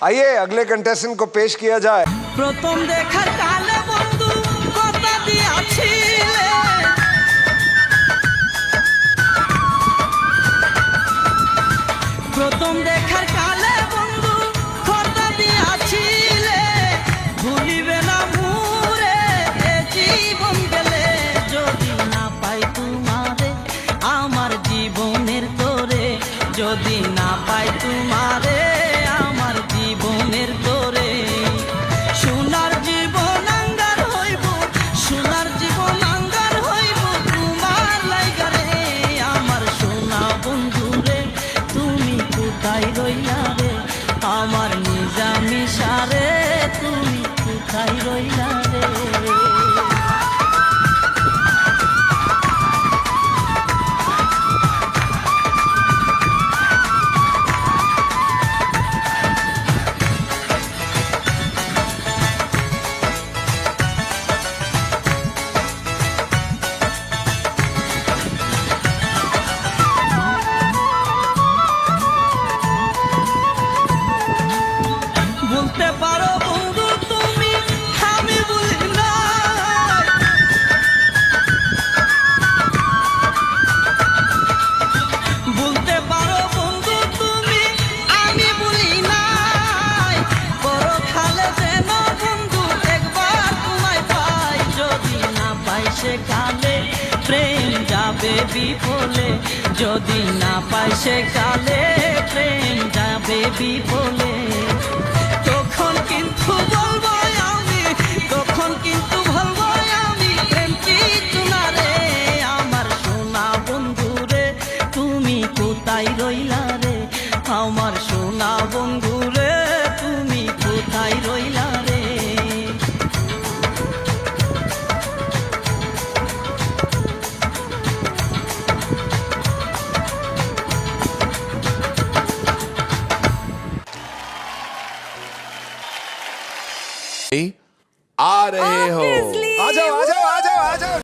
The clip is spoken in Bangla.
आइए अगले कंटेस्टेंट को पेश किया जाए। প্রথম দেখার কালে বন্ধু কথা দিয়াছিলে, প্রথম দেখার কালে বন্ধু কথা দিয়াছিলে, ভুলিবে না মুরে এ জীবন গেলে, যদি না পাই তোমারে আমার জীবনের তোরে, যদি না পাই তোমারে আমার জীবনের তোরে, সোনার জীবন আঙ্গার হইব, সোনার জীবন আঙ্গার হইব তোমার লাইগারে, আমার সোনা বন্ধু রে তুমি কোথায় রইলা রে, আমার নিজামিশা রে তুমি কোথায় রইলা রে। বলতে পারো বন্ধু তুমি আমি বলি না, বলতে পারো বন্ধু তুমি আমি বলি নাই, পরকালে যেন বন্ধু একবার তোমায় পাই, যদি না পাই সেকালে প্রেম যাবে বিফলে, যদি না পাই সেকালে প্রেম যাবে বিফলে, তখন কিন্তু বলবো আমি, তখন কিন্তু বলবো আমি প্রেম কিছু না রে, আমার সোনা বন্ধু রে তুমি কোথায় রইলা রে, আমার সোনা বন্ধু রে তুমি কোথায় রইলা রে। आ रहे हो। आ जाओ आ जाओ आ जाओ आ जाओ।